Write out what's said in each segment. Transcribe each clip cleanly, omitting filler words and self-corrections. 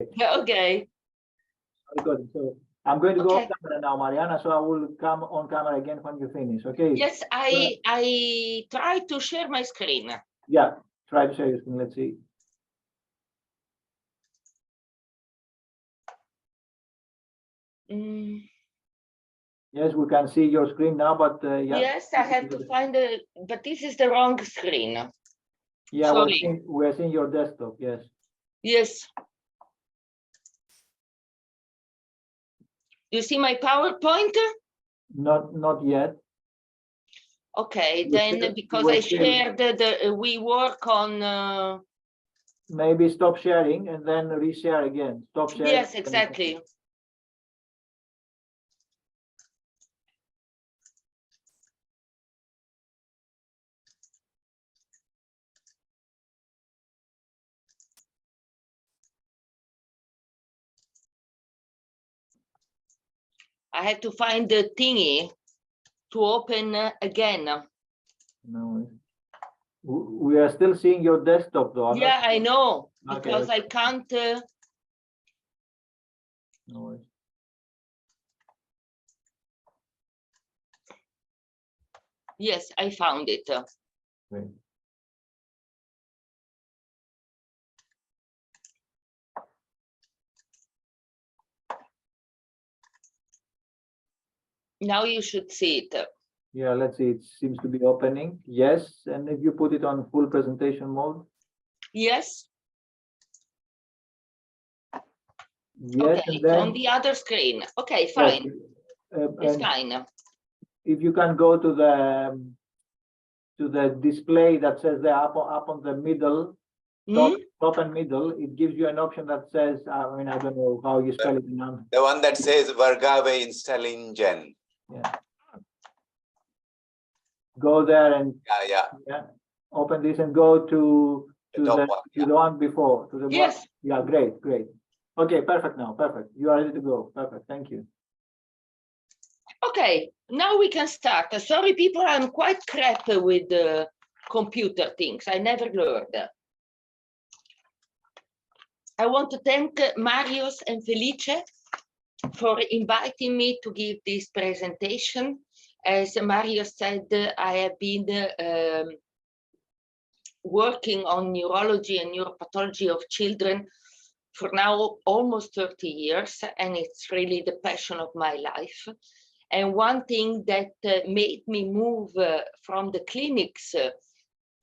Okay. Good. So I'm going to go Okay. off camera now, Marianna, so I will come on camera again when you finish, okay? Yes, I try to share my screen. Yeah, try to share your screen, let's see. Yes, we can see your screen now, but yeah. Yes, I have to find it, but this is the wrong screen. Yeah, sorry. we're seeing your desktop, yes. Yes. You see my PowerPoint? Not yet. Okay, then because I shared we work on. Maybe stop sharing and then reshare again. Stop sharing. Yes, exactly. I had to find the thingy to open again. No, we are still seeing your desktop, though. Yeah, I know, because okay. I can't. No worries. Yes, I found it. Great. Now you should see it. Yeah, let's see. It seems to be opening. Yes, and if you put it on full presentation mode. Yes. Yes, okay, and it's then on the other screen. Okay, fine. Yes, it's fine. If you can go to the display that says there up on the middle, top and middle, it gives you an option that says, I mean, I don't know how you spell it. The one that says Vargave Installingen. Yeah. Go there and yeah. Open this and go to the one before. To the yes. one. Yeah, great. Okay, perfect now. Perfect. You are ready to go. Perfect. Thank you. Okay, now we can start. Sorry, people, I'm quite crap with computer things. I never learned. I want to thank Marius and Felice for inviting me to give this presentation. As Marius said, I have been working on neurology and neuropathology of children for now almost 30 years, and it's really the passion of my life. And one thing that made me move from the clinics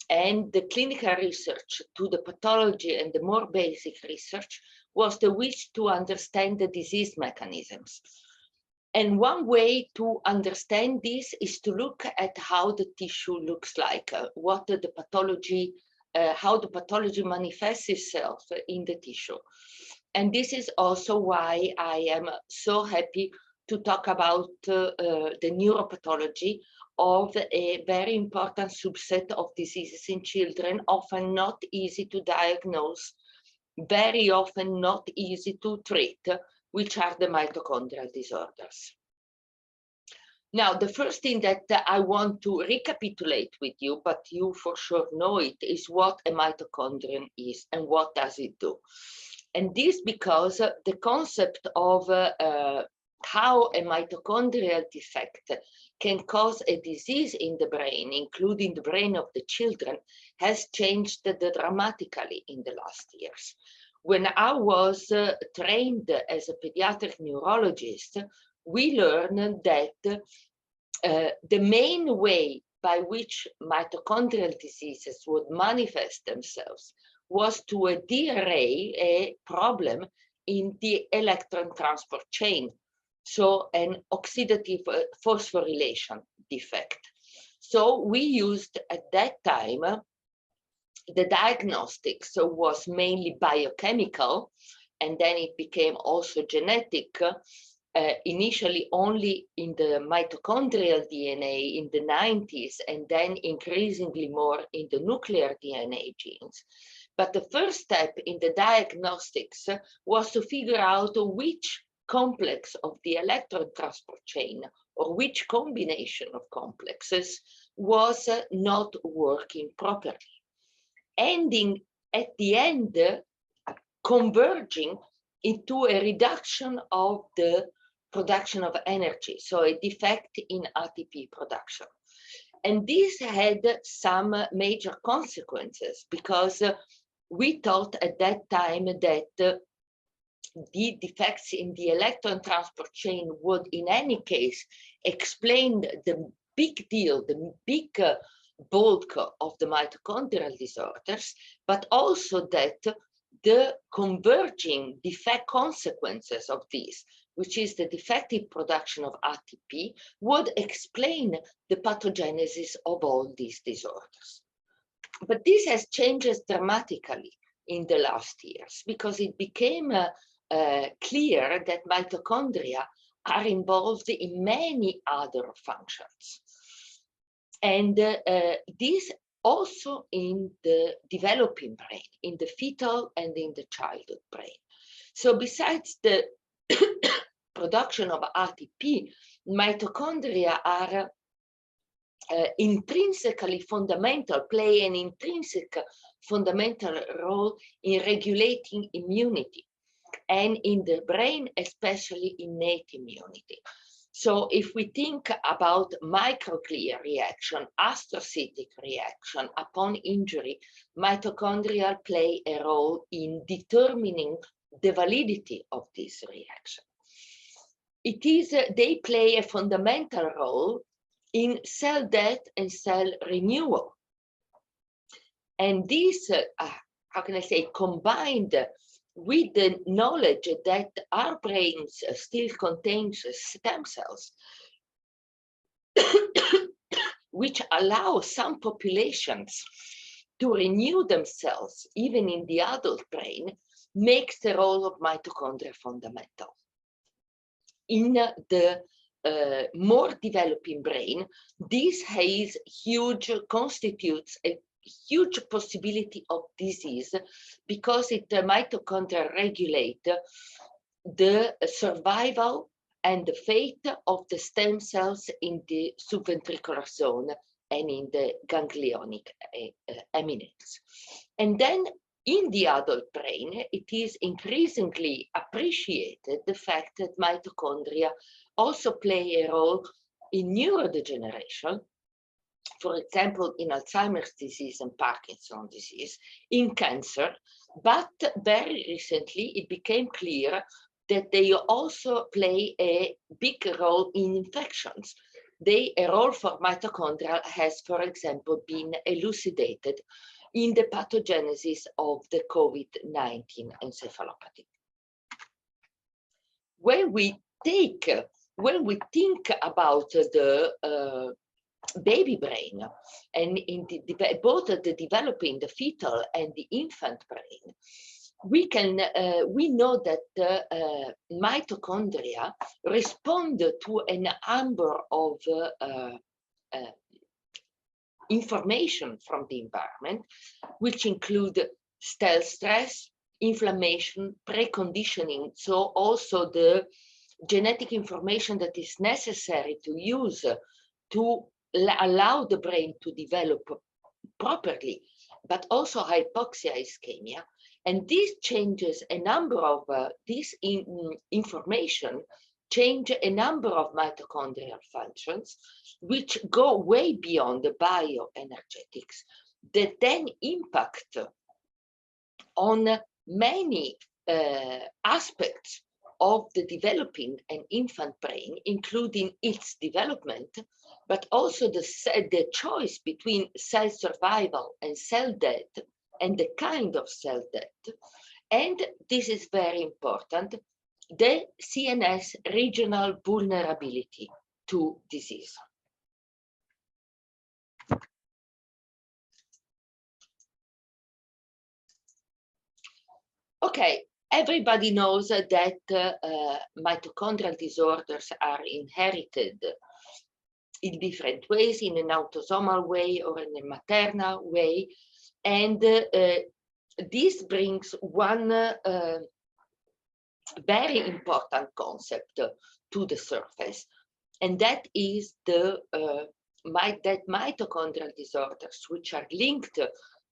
and the clinical research to the pathology and the more basic research was the wish to understand the disease mechanisms. And one way to understand this is to look at how the tissue looks like, what the pathology, how the pathology manifests itself in the tissue. And this is also why I am so happy to talk about the neuropathology of a very important subset of diseases in children, often not easy to diagnose, very often not easy to treat, which are the mitochondrial disorders. Now, the first thing that I want to recapitulate with you, but you for sure know it, is what a mitochondrion is and what does it do. And this because the concept of how a mitochondrial defect can cause a disease in the brain, including the brain of the children, has changed dramatically in the last years. When I was trained as a pediatric neurologist, we learned that the main way by which mitochondrial diseases would manifest themselves was to dearray a problem in the electron transport chain, so an oxidative phosphorylation defect. So we used at that time, the diagnostics was mainly biochemical, and then it became also genetic, initially only in the mitochondrial DNA in the 90s, and then increasingly more in the nuclear DNA genes. But the first step in the diagnostics was to figure out which complex of the electron transport chain or which combination of complexes was not working properly, ending at the end converging into a reduction of the production of energy, so a defect in ATP production. And this had some major consequences, because we thought at that time that the defects in the electron transport chain would in any case explain the big deal, the big bulk of the mitochondrial disorders, but also that the converging defect consequences of this, which is the defective production of ATP, would explain the pathogenesis of all these disorders. But this has changed dramatically in the last years, because it became clear that mitochondria are involved in many other functions. And this also in the developing brain, in the fetal and in the childhood brain. So besides the production of ATP, mitochondria are intrinsically fundamental, play an intrinsic fundamental role in regulating immunity, and in the brain, especially innate immunity. So if we think about microglia reaction, astrocytic reaction upon injury, mitochondria play a role in determining the validity of this reaction. It is, they play a fundamental role in cell death and cell renewal. And this, how can I say, combined with the knowledge that our brains still contains stem cells, which allow some populations to renew themselves even in the adult brain, makes the role of mitochondria fundamental. In the more developing brain, this has constitutes a huge possibility of disease, because it mitochondria regulate the survival and the fate of the stem cells in the subventricular zone and in the ganglionic eminence. And then in the adult brain, it is increasingly appreciated the fact that mitochondria also play a role in neurodegeneration, for example, in Alzheimer's disease and Parkinson's disease, in cancer, but very recently it became clear that they also play a big role in infections. A role for mitochondria has, for example, been elucidated in the pathogenesis of the COVID-19 encephalopathy. When we think about the baby brain, and in both the developing, the fetal and the infant brain, we know that mitochondria respond to a number of information from the environment, which include cell stress, inflammation, preconditioning, so also the genetic information that is necessary to use to allow the brain to develop properly, but also hypoxia, ischemia. And this changes a number of information, change a number of mitochondrial functions, which go way beyond the bioenergetics, that then impact on many aspects of the developing and infant brain, including its development, but also the choice between cell survival and cell death, and the kind of cell death. And this is very important, the CNS regional vulnerability to disease. Okay, everybody knows that mitochondrial disorders are inherited in different ways, in an autosomal way or in a maternal way. And this brings one very important concept to the surface, and that is that mitochondrial disorders, which are linked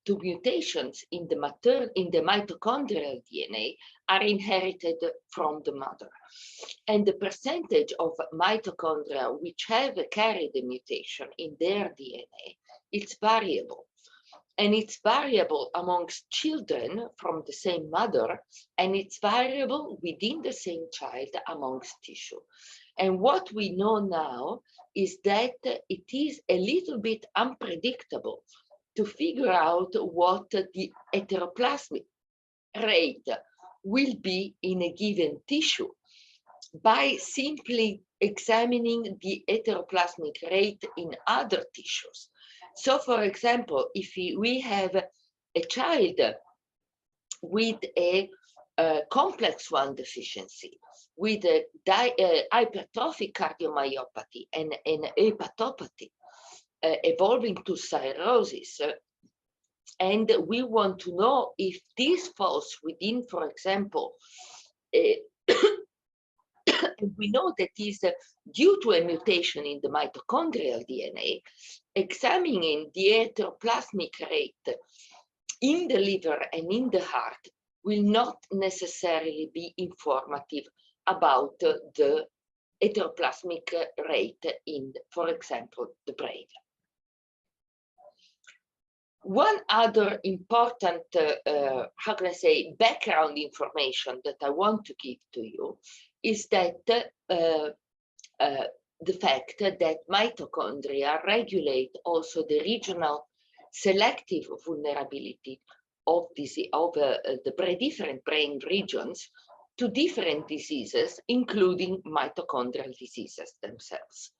to mutations in the mitochondrial DNA are inherited from the mother. And the percentage of mitochondria which have carried the mutation in their DNA, it's variable. And it's variable amongst children from the same mother, and it's variable within the same child amongst tissue. And what we know now is that it is a little bit unpredictable to figure out what the heteroplasmic rate will be in a given tissue by simply examining the heteroplasmic rate in other tissues. So, for example, if we have a child with a complex 1 deficiency, with a hypertrophic cardiomyopathy and an hepatopathy evolving to cirrhosis, and we want to know if this falls within, for example, we know that is due to a mutation in the mitochondrial DNA, examining the heteroplasmic rate in the liver and in the heart will not necessarily be informative about the heteroplasmic rate in, for example, the brain. One other important, how can I say, background information that I want to give to you is that the fact that mitochondria regulate also the regional selective vulnerability of the different brain regions to different diseases, including mitochondrial diseases themselves.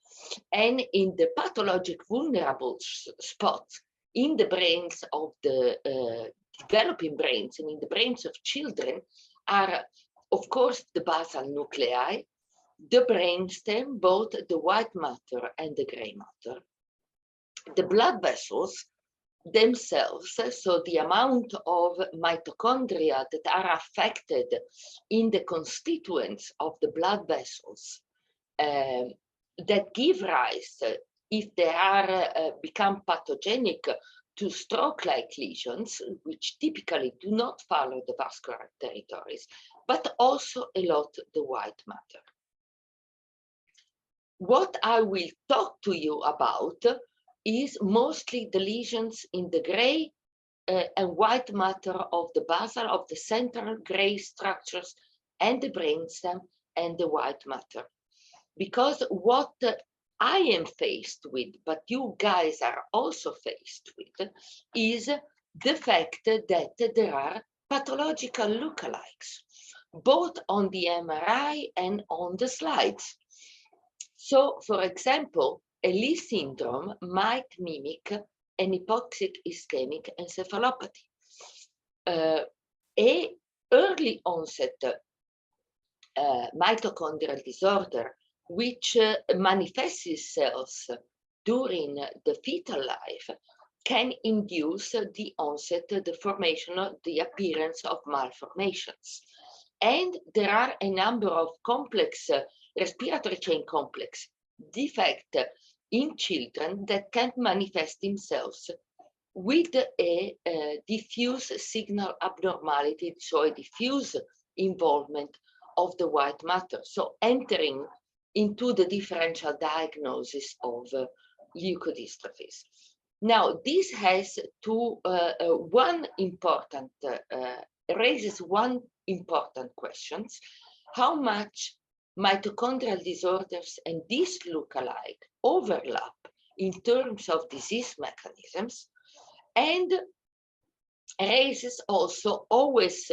And in the pathologic vulnerable spots in the brains of the developing brains and in the brains of children are, of course, the basal nuclei, the brainstem, both the white matter and the gray matter, the blood vessels themselves, so the amount of mitochondria that are affected in the constituents of the blood vessels that give rise, if they are become pathogenic, to stroke-like lesions, which typically do not follow the vascular territories, but also a lot the white matter. What I will talk to you about is mostly the lesions in the gray and white matter of the basal, of the central gray structures and the brainstem and the white matter. Because what I am faced with, but you guys are also faced with, is the fact that there are pathological lookalikes, both on the MRI and on the slides. So, for example, a Lee syndrome might mimic an hypoxic ischemic encephalopathy. A early onset mitochondrial disorder, which manifests itself during the fetal life, can induce the onset, the formation, the appearance of malformations. And there are a number of complex respiratory chain complex defects in children that can manifest themselves with a diffuse signal abnormality, so a diffuse involvement of the white matter, so entering into the differential diagnosis of leukodystrophies. Now, this has raises one important question: how much mitochondrial disorders and these lookalike overlap in terms of disease mechanisms, and raises also always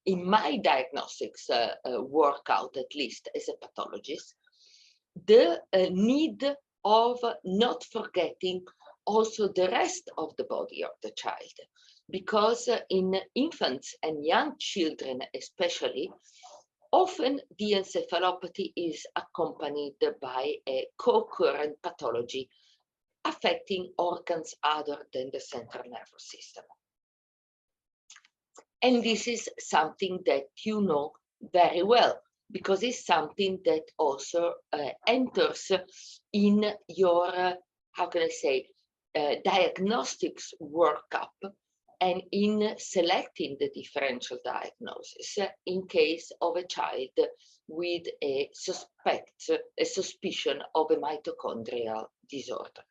in my diagnostics workout, at least as a pathologist, the need of not forgetting also the rest of the body of the child, because in infants and young children especially, often the encephalopathy is accompanied by a co-occurrent pathology affecting organs other than the central nervous system. And this is something that you know very well, because it's something that also enters in your, how can I say, diagnostics workup and in selecting the differential diagnosis in case of a child with a suspicion of a mitochondrial disorder.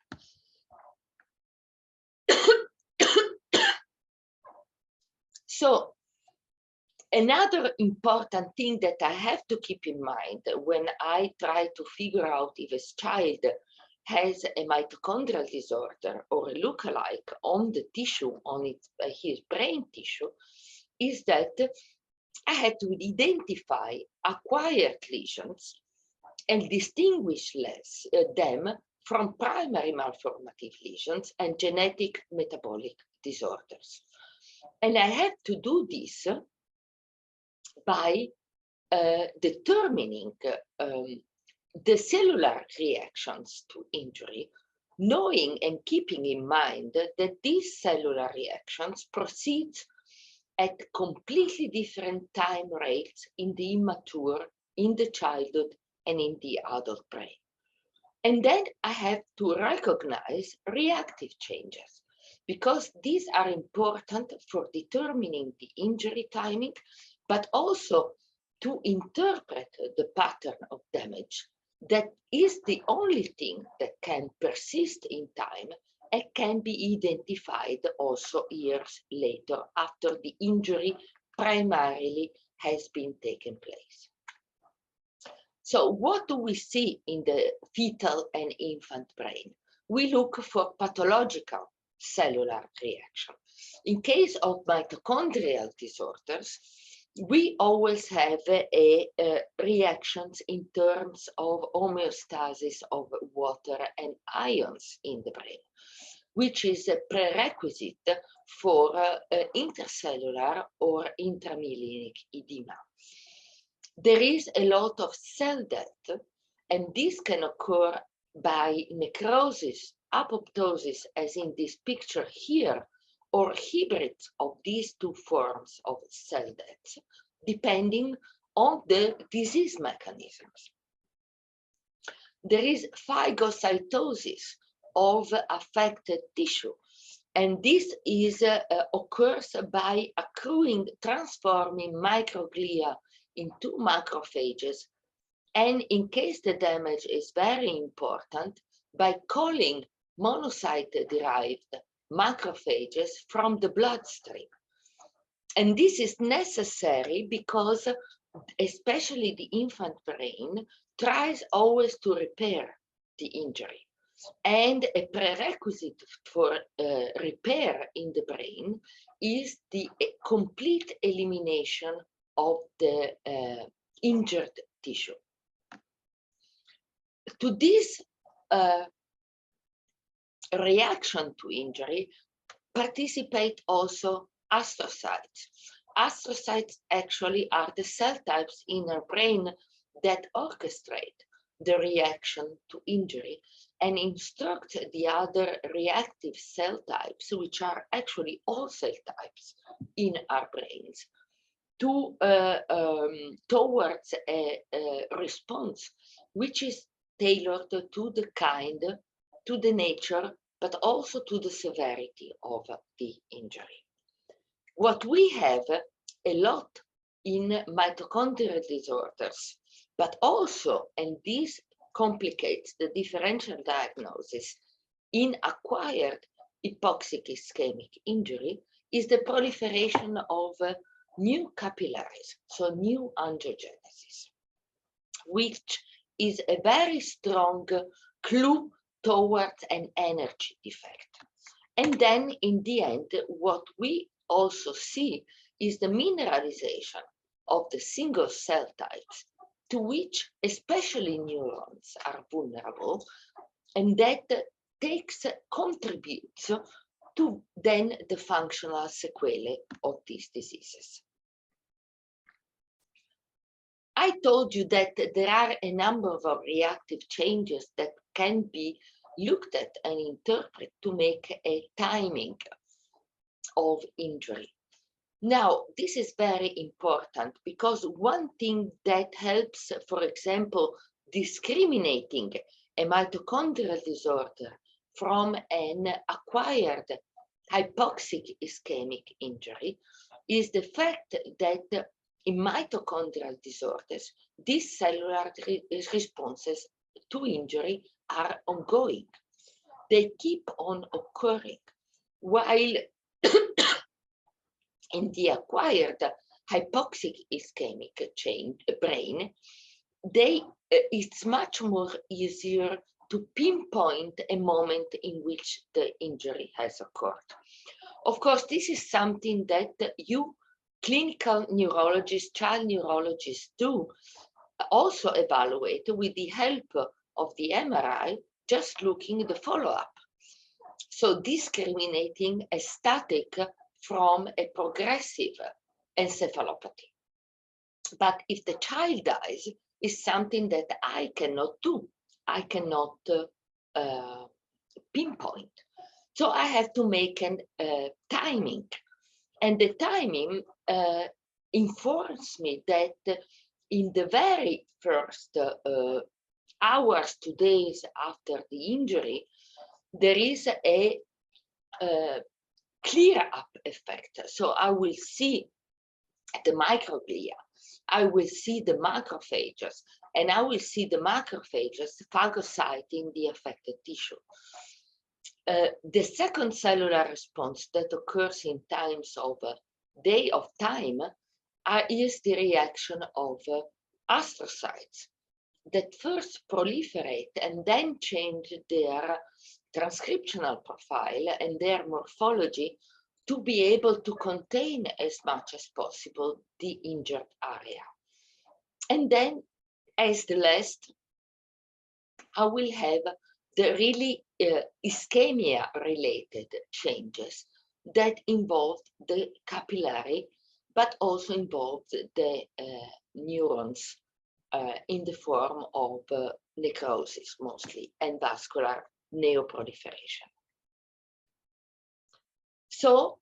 So another important thing that I have to keep in mind when I try to figure out if a child has a mitochondrial disorder or a lookalike on the tissue, on his brain tissue, is that I had to identify acquired lesions and distinguish them from primary malformative lesions and genetic metabolic disorders. And I have to do this by determining the cellular reactions to injury, knowing and keeping in mind that these cellular reactions proceed at completely different time rates in the immature, in the childhood, and in the adult brain. And then I have to recognize reactive changes, because these are important for determining the injury timing, but also to interpret the pattern of damage that is the only thing that can persist in time and can be identified also years later after the injury primarily has been taken place. So what do we see in the fetal and infant brain? We look for pathological cellular reaction. In case of mitochondrial disorders, we always have reactions in terms of homeostasis of water and ions in the brain, which is a prerequisite for intercellular or intramyelinic edema. There is a lot of cell death, and this can occur by necrosis, apoptosis, as in this picture here, or hybrids of these two forms of cell death, depending on the disease mechanisms. There is phagocytosis of affected tissue, and this is occurs by accruing, transforming microglia into macrophages, and in case the damage is very important, by calling monocyte-derived macrophages from the bloodstream. And this is necessary because especially the infant brain tries always to repair the injury. And a prerequisite for repair in the brain is the complete elimination of the injured tissue. To this reaction to injury participate also astrocytes. Astrocytes actually are the cell types in our brain that orchestrate the reaction to injury and instruct the other reactive cell types, which are actually all cell types in our brains, to towards a response which is tailored to the kind, to the nature, but also to the severity of the injury. What we have a lot in mitochondrial disorders, but also, and this complicates the differential diagnosis, in acquired hypoxic ischemic injury, is the proliferation of new capillaries, so new angiogenesis, which is a very strong clue towards an energy defect. And then in the end, what we also see is the mineralization of the single cell types, to which especially neurons are vulnerable, and that contributes to then the functional sequelae of these diseases. I told you that there are a number of reactive changes that can be looked at and interpreted to make a timing of injury. Now, this is very important because one thing that helps, for example, discriminating a mitochondrial disorder from an acquired hypoxic ischemic injury is the fact that in mitochondrial disorders, these cellular responses to injury are ongoing. They keep on occurring, while in the acquired hypoxic ischemic brain, it's much more easier to pinpoint a moment in which the injury has occurred. Of course, this is something that you clinical neurologists, child neurologists do also evaluate with the help of the MRI, just looking at the follow-up. So discriminating a static from a progressive encephalopathy. But if the child dies, is something that I cannot do. I cannot pinpoint. So I have to make a timing. And the timing informs me that in the very first hours to days after the injury, there is a clear up effect. So I will see the microglia, I will see the macrophages, and I will see the macrophages phagocyting the affected tissue. The second cellular response that occurs in times of day of time is the reaction of astrocytes that first proliferate and then change their transcriptional profile and their morphology to be able to contain as much as possible the injured area. And then as the last, I will have the really ischemia related changes that involve the capillary, but also involve the neurons in the form of necrosis mostly and vascular neoproliferation. So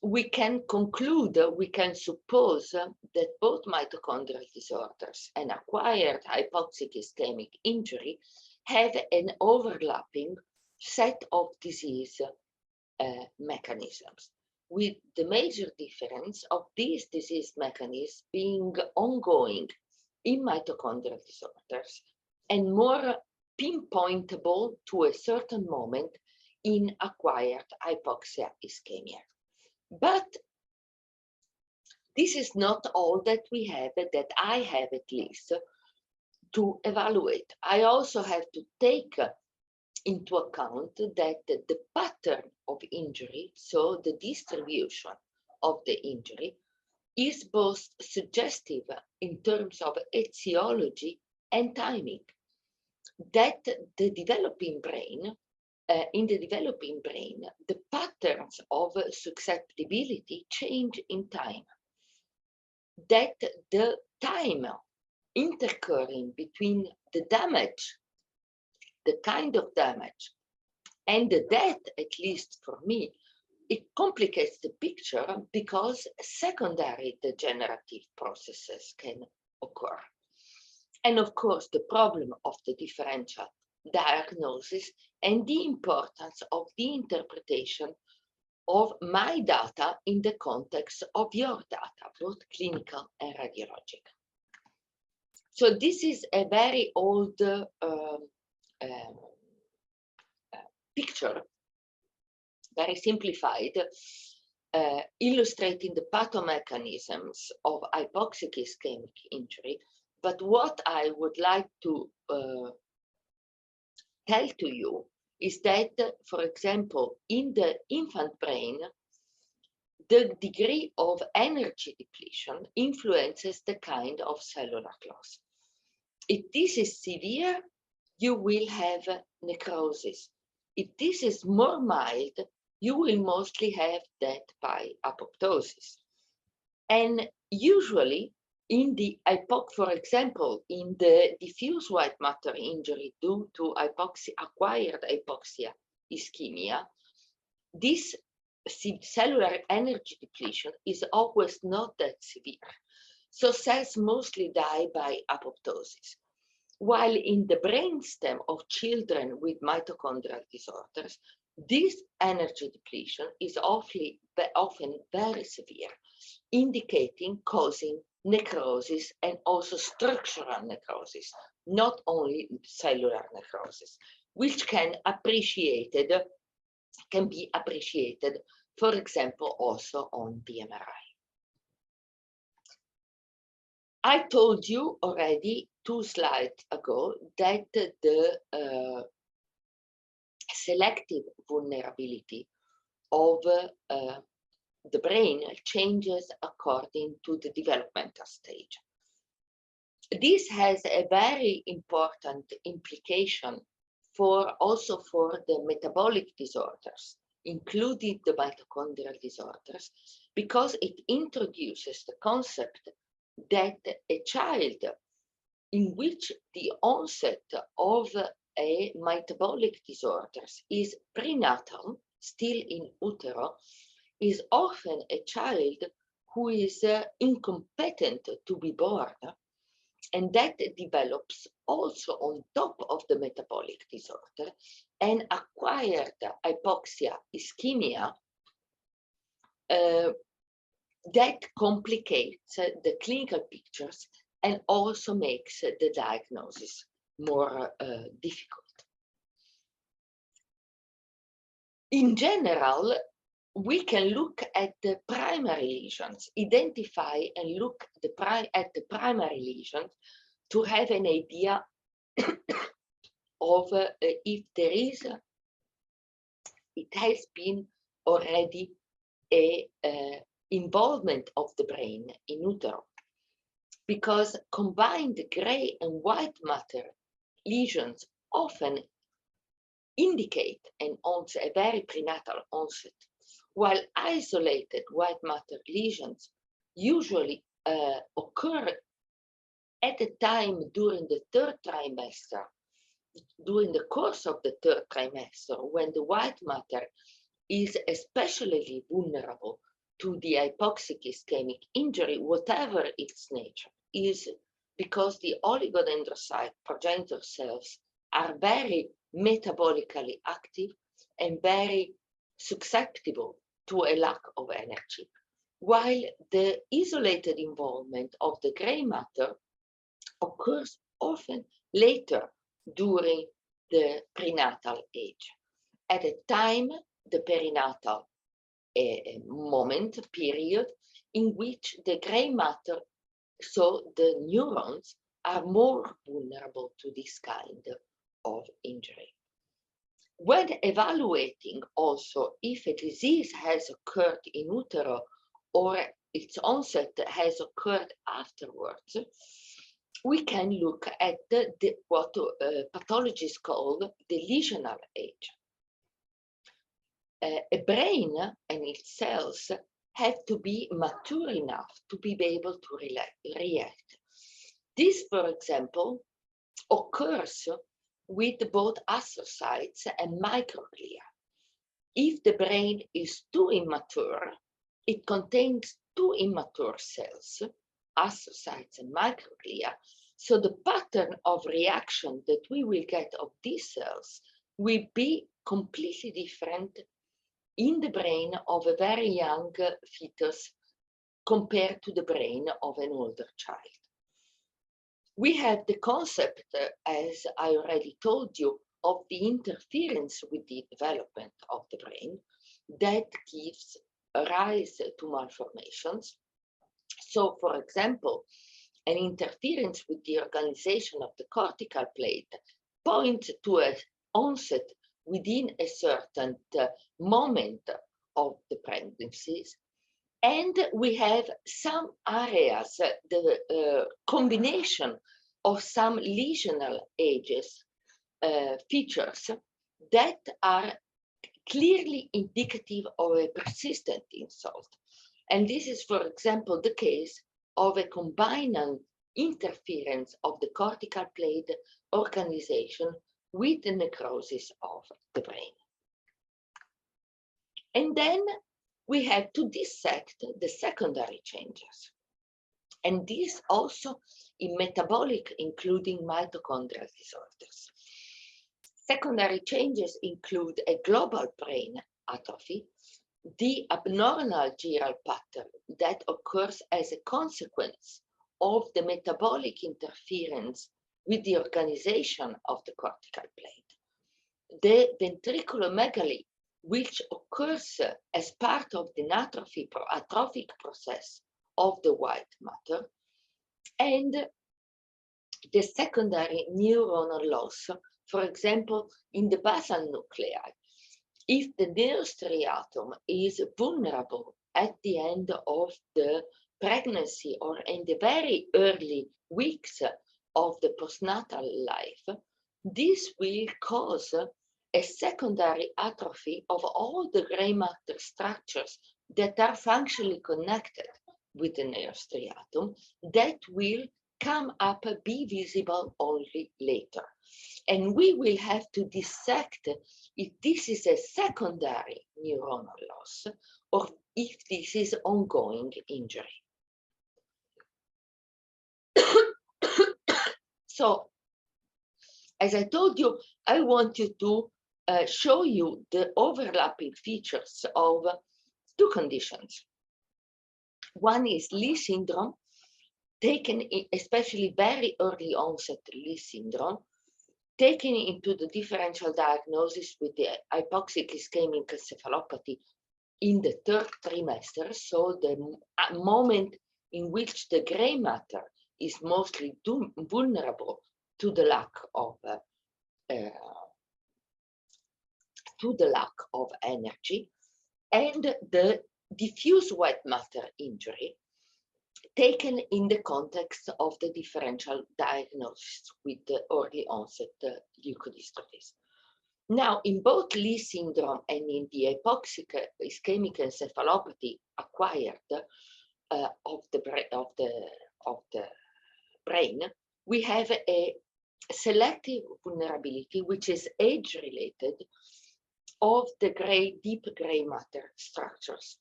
we can conclude, we can suppose that both mitochondrial disorders and acquired hypoxic ischemic injury have an overlapping set of disease mechanisms, with the major difference of these disease mechanisms being ongoing in mitochondrial disorders and more pinpointable to a certain moment in acquired hypoxia ischemia. But this is not all that we have, that I have at least, to evaluate. I also have to take into account that the pattern of injury, so the distribution of the injury, is both suggestive in terms of etiology and timing. That the developing brain, in the developing brain, the patterns of susceptibility change in time. That the time intercurring between the damage, the kind of damage, and the death, at least for me, it complicates the picture because secondary degenerative processes can occur. And of course, the problem of the differential diagnosis and the importance of the interpretation of my data in the context of your data, both clinical and radiological. So this is a very old picture, very simplified, illustrating the pathomechanisms of hypoxic ischemic injury. But what I would like to tell to you is that, for example, in the infant brain, the degree of energy depletion influences the kind of cellular loss. If this is severe, you will have necrosis. If this is more mild, you will mostly have death by apoptosis. And usually, in the for example, in the diffuse white matter injury due to acquired hypoxia ischemia, this cellular energy depletion is always not that severe. So cells mostly die by apoptosis. While in the brainstem of children with mitochondrial disorders, This energy depletion is often very severe, indicating causing necrosis and also structural necrosis, not only cellular necrosis, which can be appreciated, for example, also on the MRI. I told you already 2 slides ago that the selective vulnerability of the brain changes according to the developmental stage. This has a very important implication also for the metabolic disorders, including the mitochondrial disorders, because it introduces the concept that a child in which the onset of a metabolic disorders is prenatal, still in utero, is often a child who is incompetent to be born, and that develops also on top of the metabolic disorder and acquired hypoxia, ischemia, that complicates the clinical pictures and also makes the diagnosis more difficult. In general, we can look at the primary lesions, identify and look at the primary lesions to have an idea of if there is, it has been already a involvement of the brain in utero, because combined gray and white matter lesions often indicate a very prenatal onset, while isolated white matter lesions usually occur at a time during the 3rd trimester, during the course of the 3rd trimester, when the white matter is especially vulnerable to the hypoxic ischemic injury, whatever its nature, is because the oligodendrocyte progenitor cells are very metabolically active and very susceptible to a lack of energy, while the isolated involvement of the gray matter occurs often later during the prenatal age. At a time, the perinatal period, in which the gray matter, so the neurons, are more vulnerable to this kind of injury. When evaluating also if a disease has occurred in utero or its onset has occurred afterwards, we can look at what pathologists call the lesional age. A brain and its cells have to be mature enough to be able to react. This, for example, occurs with both astrocytes and microglia. If the brain is too immature, it contains 2 immature cells, astrocytes and microglia, so the pattern of reaction that we will get of these cells will be completely different in the brain of a very young fetus compared to the brain of an older child. We have the concept, as I already told you, of the interference with the development of the brain that gives rise to malformations. So, for example, an interference with the organization of the cortical plate points to an onset within a certain moment of the pregnancies. And we have some areas, the combination of some lesional ages, features that are clearly indicative of a persistent insult. And this is, for example, the case of a combined interference of the cortical plate organization with the necrosis of the brain. And then we have to dissect the secondary changes. And this also in metabolic, including mitochondrial disorders. Secondary changes include a global brain atrophy, the abnormal GRL pattern that occurs as a consequence of the metabolic interference with the organization of the cortical plate, the ventriculomegaly, which occurs as part of the atrophic process of the white matter, and the secondary neuronal loss, for example, in the basal nuclei. If the neurostriatum is vulnerable at the end of the pregnancy or in the very early weeks of the postnatal life, this will cause a secondary atrophy of all the gray matter structures that are functionally connected with the neurostriatum that will come up, be visible only later. And we will have to dissect if this is a secondary neuronal loss or if this is ongoing injury. So, as I told you, I want you to show you the overlapping features of two conditions. One is Lee syndrome, taken in, especially very early onset Lee syndrome, taken into the differential diagnosis with the hypoxic ischemic encephalopathy in the third trimester, so the moment in which the gray matter is mostly vulnerable to the lack of energy, and the diffuse white matter injury taken in the context of the differential diagnosis with the early onset leukodystrophies. Now, in both Lee syndrome and in the hypoxic ischemic encephalopathy acquired of the brain, we have a selective vulnerability, which is age-related, of the deep gray matter structures,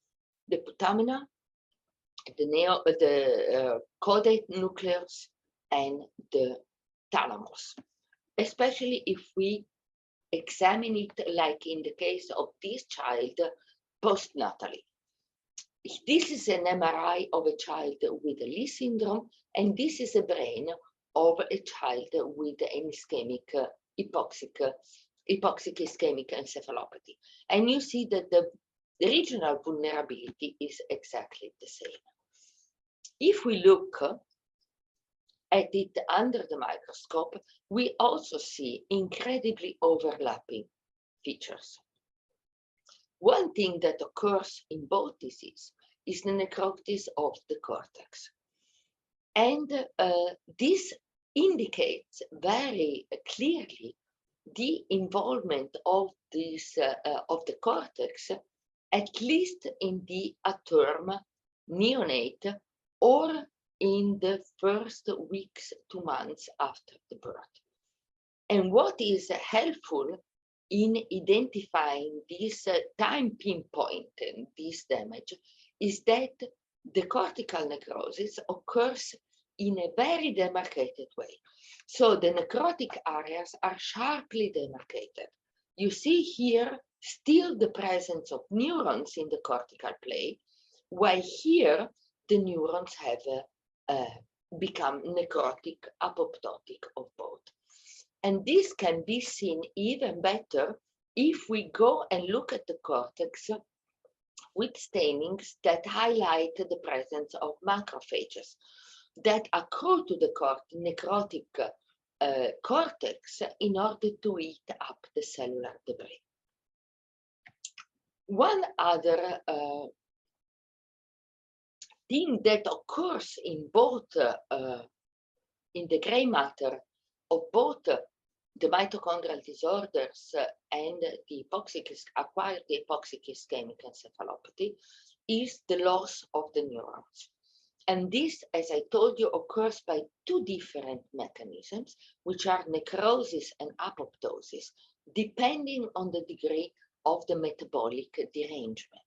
the puttamina, the caudate nucleus, and the thalamus, especially if we examine it like in the case of this child postnatally. This is an MRI of a child with a Lee syndrome, and this is a brain of a child with an ischemic hypoxic ischemic encephalopathy. And you see that the regional vulnerability is exactly the same. If we look at it under the microscope, we also see incredibly overlapping features. One thing that occurs in both diseases is the necrosis of the cortex. And this indicates very clearly the involvement of this of the cortex, at least in the term neonate or in the first weeks to months after the birth. And what is helpful in identifying this time pinpoint and this damage is that the cortical necrosis occurs in a very demarcated way. So the necrotic areas are sharply demarcated. You see here still the presence of neurons in the cortical plate, while here the neurons have become necrotic, apoptotic of both. And this can be seen even better if we go and look at the cortex with stainings that highlight the presence of macrophages that accrue to the necrotic cortex in order to eat up the cellular debris. One other thing that occurs in both, in the gray matter of both the mitochondrial disorders and the acquired hypoxic ischemic encephalopathy is the loss of the neurons. And this, as I told you, occurs by two different mechanisms, which are necrosis and apoptosis, depending on the degree of the metabolic derangement.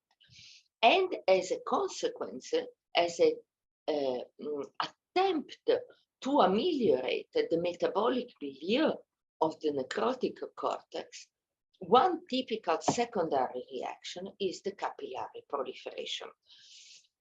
And as a consequence, as an attempt to ameliorate the metabolic milieu of the necrotic cortex, one typical secondary reaction is the capillary proliferation.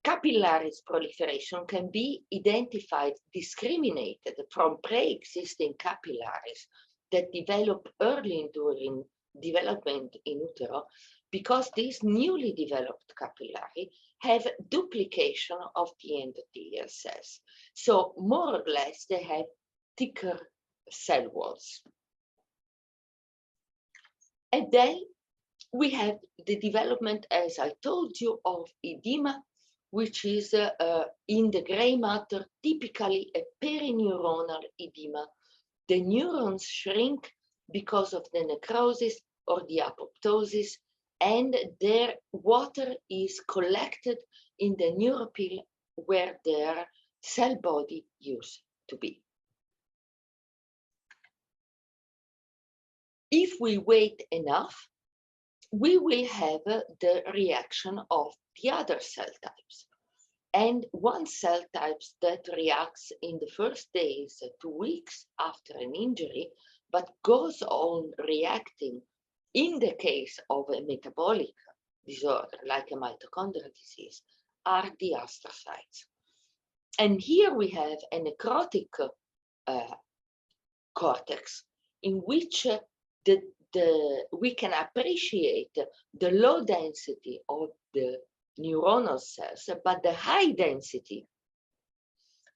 Capillary proliferation can be identified, discriminated from pre-existing capillaries that develop early during development in utero, because these newly developed capillary have duplication of the endothelial cells. So more or less, they have thicker cell walls. And then we have the development, as I told you, of edema, which is in the gray matter, typically a perineuronal edema. The neurons shrink because of the necrosis or the apoptosis, and their water is collected in the neuropil where their cell body used to be. If we wait enough, we will have the reaction of the other cell types. And one cell type that reacts in the first days to weeks after an injury, but goes on reacting in the case of a metabolic disorder like a mitochondrial disease, are the astrocytes. And here we have a necrotic cortex in which we can appreciate the low density of the neuronal cells, but the high density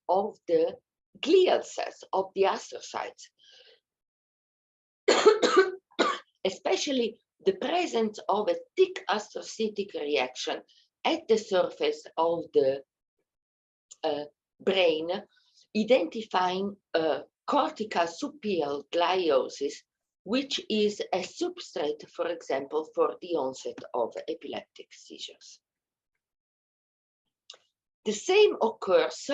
of the glial cells, of the astrocytes. Especially the presence of a thick astrocytic reaction at the surface of the brain, identifying cortical subpial gliosis, which is a substrate, for example, for the onset of epileptic seizures. The same occurs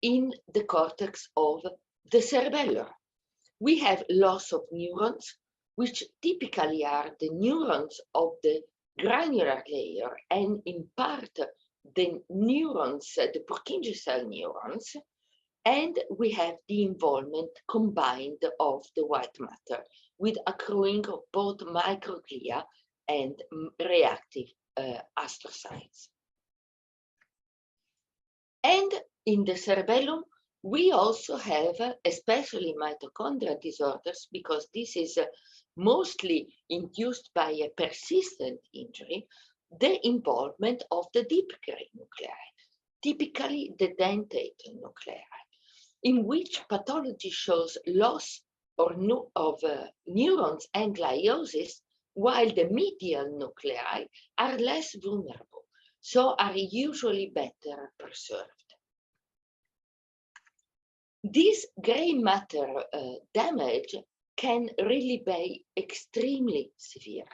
in the cortex of the cerebellum. We have loss of neurons, which typically are the neurons of the granular layer, and in part the neurons, the Purkinje cell neurons, and we have the involvement combined of the white matter with accruing of both microglia and reactive astrocytes. And in the cerebellum, we also have, especially mitochondrial disorders, because this is mostly induced by a persistent injury, the involvement of the deep gray nuclei, typically the dentate nuclei, in which pathology shows loss of neurons and gliosis, while the medial nuclei are less vulnerable, so are usually better preserved. This gray matter damage can really be extremely severe,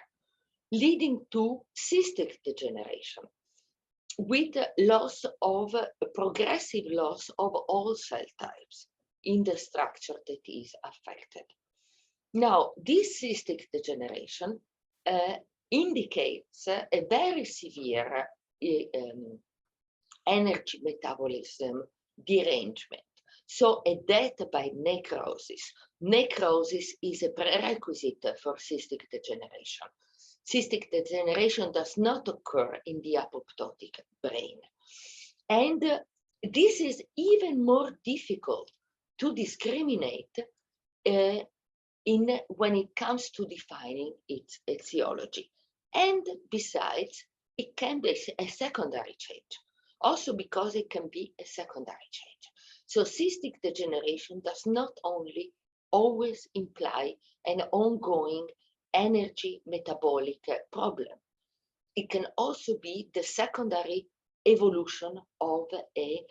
leading to cystic degeneration with progressive loss of all cell types in the structure that is affected. Now, this cystic degeneration indicates a very severe energy metabolism derangement. So a death by necrosis. Necrosis is a prerequisite for cystic degeneration. Cystic degeneration does not occur in the apoptotic brain. And this is even more difficult to discriminate when it comes to defining its etiology. And besides, it can be a secondary change, also because it can be a secondary change. So cystic degeneration does not only always imply an ongoing energy metabolic problem. It can also be the secondary evolution of a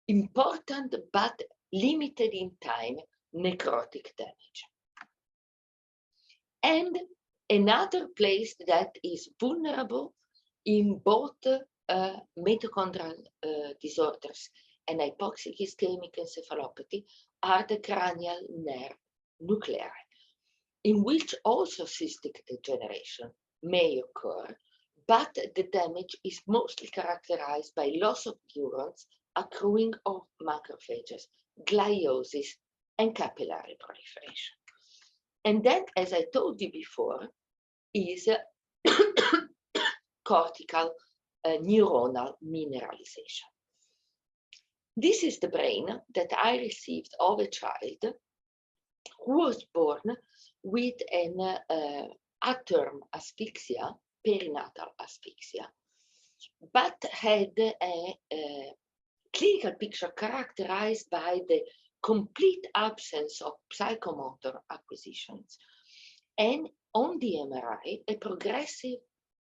important but limited in time necrotic damage. And another place that is vulnerable in both mitochondrial disorders and hypoxic ischemic encephalopathy are the cranial nerve nuclei, in which also cystic degeneration may occur, but the damage is mostly characterized by loss of neurons, accruing of macrophages, gliosis, and capillary proliferation. And that, as I told you before, is cortical neuronal mineralization. This is the brain that I received of a child who was born with an at-term asphyxia, perinatal asphyxia, but had a clinical picture characterized by the complete absence of psychomotor acquisitions, and on the MRI, a progressive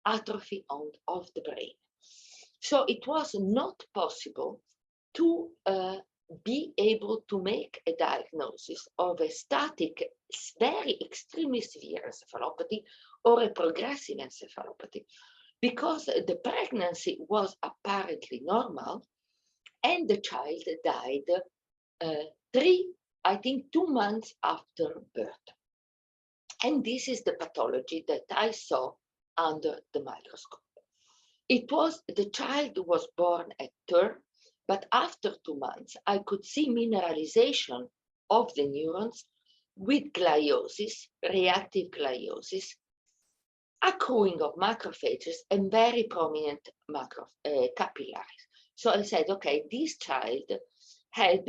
atrophy of the brain. So it was not possible to be able to make a diagnosis of a static, very extremely severe encephalopathy or a progressive encephalopathy, because the pregnancy was apparently normal and the child died 2 months after birth. And this is the pathology that I saw under the microscope. It was, the child was born at term, but after 2 months, I could see mineralization of the neurons with gliosis, reactive gliosis, accruing of macrophages, and very prominent capillaries. So I said, okay, this child had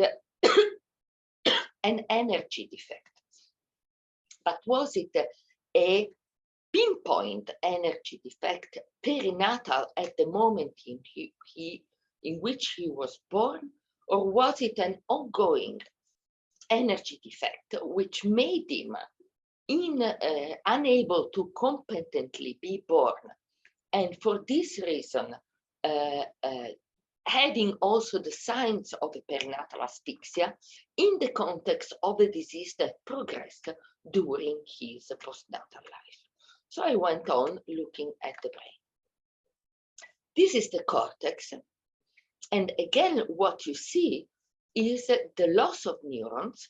an energy defect. But was it a pinpoint energy defect perinatal at the moment in which he was born, or was it an ongoing energy defect which made him unable to competently be born, and for this reason having also the signs of a perinatal asphyxia in the context of a disease that progressed during his postnatal life. So I went on looking at the brain. This is the cortex. And again, what you see is the loss of neurons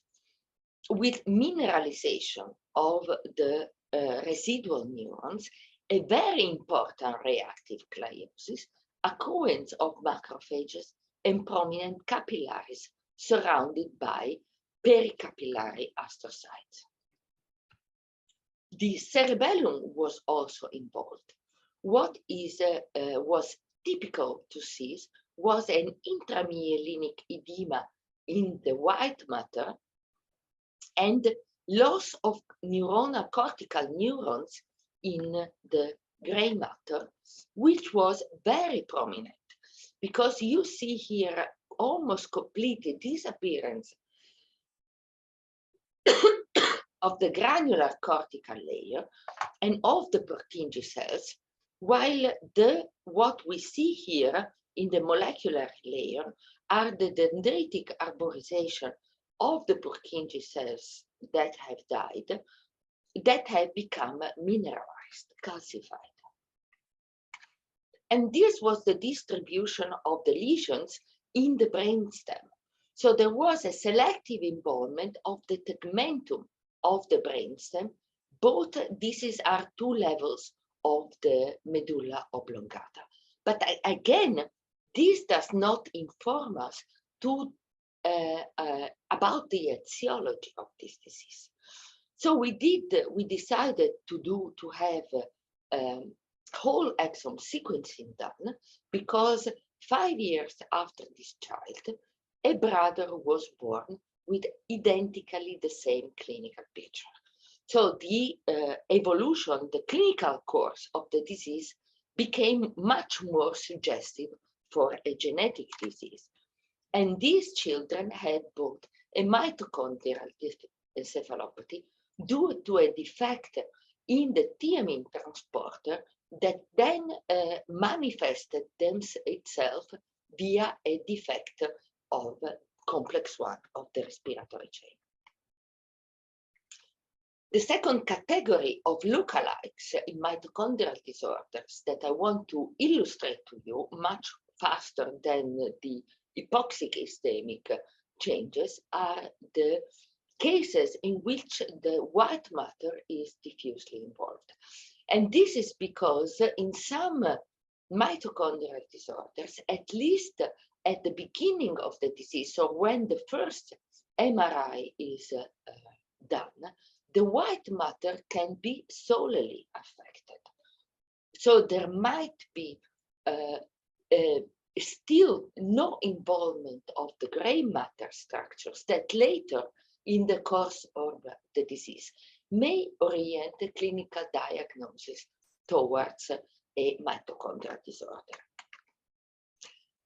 with mineralization of the residual neurons, a very important reactive gliosis, accruance of macrophages, and prominent capillaries surrounded by pericapillary astrocytes. The cerebellum was also involved. What was typical to see was an intramyelinic edema in the white matter and loss of neuronal cortical neurons in the gray matter, which was very prominent, because you see here almost complete disappearance of the granular cortical layer and of the Purkinje cells, while what we see here in the molecular layer are the dendritic arborization of the Purkinje cells that have died, that have become mineralized, calcified. And this was the distribution of the lesions in the brainstem. So there was a selective involvement of the tegmentum of the brainstem. Both are 2 levels of the medulla oblongata. But again, this does not inform us about the etiology of this disease. So we decided to have whole exome sequencing done, because 5 years after this child, a brother was born with identically the same clinical picture. So the evolution, the clinical course of the disease became much more suggestive for a genetic disease. And these children had both a mitochondrial encephalopathy due to a defect in the thiamine transporter that then manifested itself via a defect of complex 1 of the respiratory chain. The second category of lookalikes in mitochondrial disorders that I want to illustrate to you much faster than the hypoxic ischemic changes are the cases in which the white matter is diffusely involved. And this is because in some mitochondrial disorders, at least at the beginning of the disease, so when the first MRI is done, the white matter can be solely affected. So there might be still no involvement of the gray matter structures that later in the course of the disease may orient the clinical diagnosis towards a mitochondrial disorder.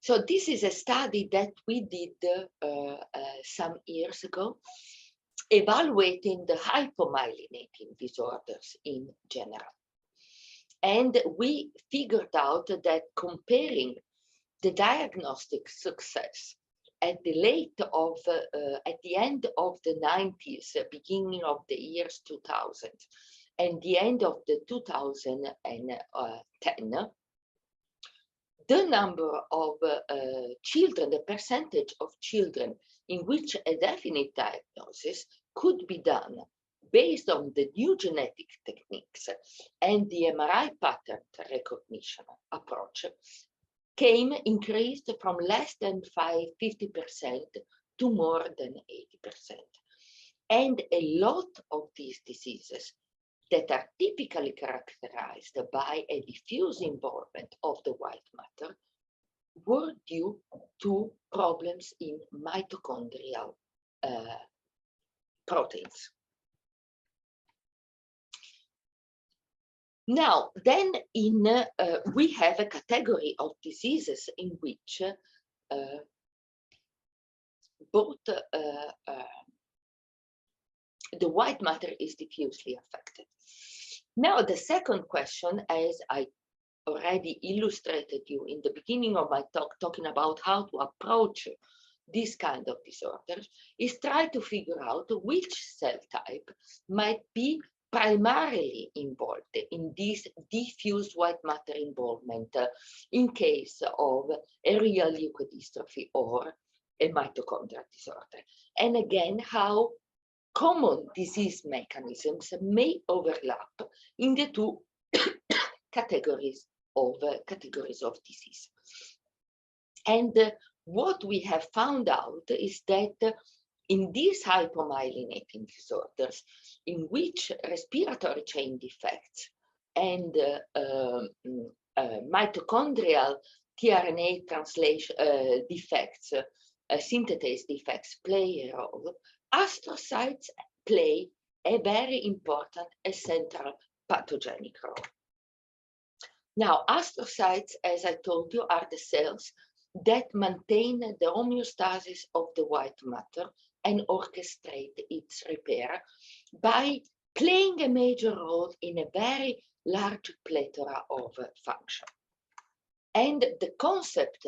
So this is a study that we did some years ago, evaluating the hypomyelinating disorders in general. And we figured out that comparing the diagnostic success at the end of the 90s, beginning of the years 2000, and the end of the 2010, the number of children, the percentage of children in which a definite diagnosis could be done based on the new genetic techniques and the MRI pattern recognition approach increased from less than 50% to more than 80%. And a lot of these diseases that are typically characterized by a diffuse involvement of the white matter were due to problems in mitochondrial proteins. Now, then we have a category of diseases in which both the white matter is diffusely affected. Now, the second question, as I already illustrated you in the beginning of my talk, talking about how to approach this kind of disorders, is try to figure out which cell type might be primarily involved in this diffuse white matter involvement in case of a real leukodystrophy or a mitochondrial disorder. And again, how common disease mechanisms may overlap in the two categories of disease. And what we have found out is that in these hypomyelinating disorders, in which respiratory chain defects and mitochondrial tRNA translation defects, synthetase defects play a role, astrocytes play a very important and central pathogenic role. Now, astrocytes, as I told you, are the cells that maintain the homeostasis of the white matter and orchestrate its repair by playing a major role in a very large plethora of function. And the concept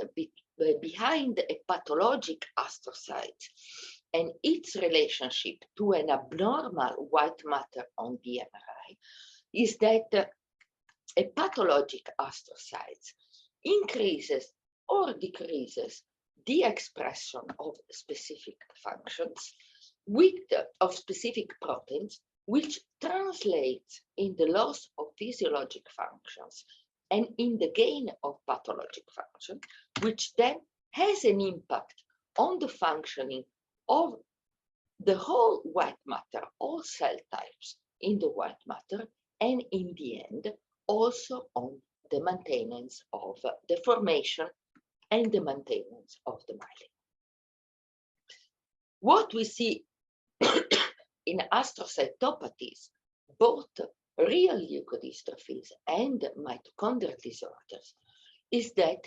behind a pathologic astrocyte and its relationship to an abnormal white matter on the MRI is that a pathologic astrocyte increases or decreases the expression of specific functions of specific proteins, which translates in the loss of physiologic functions and in the gain of pathologic function, which then has an impact on the functioning of the whole white matter, all cell types in the white matter, and in the end, also on the maintenance of the formation and the maintenance of the myelin. What we see in astrocytopathies, both real leukodystrophies and mitochondrial disorders, is that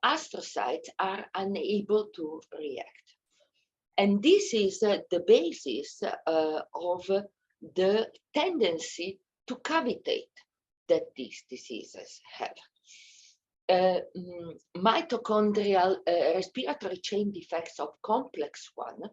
astrocytes are unable to react. And this is the basis of the tendency to cavitate that these diseases have. Mitochondrial respiratory chain defects of complex 1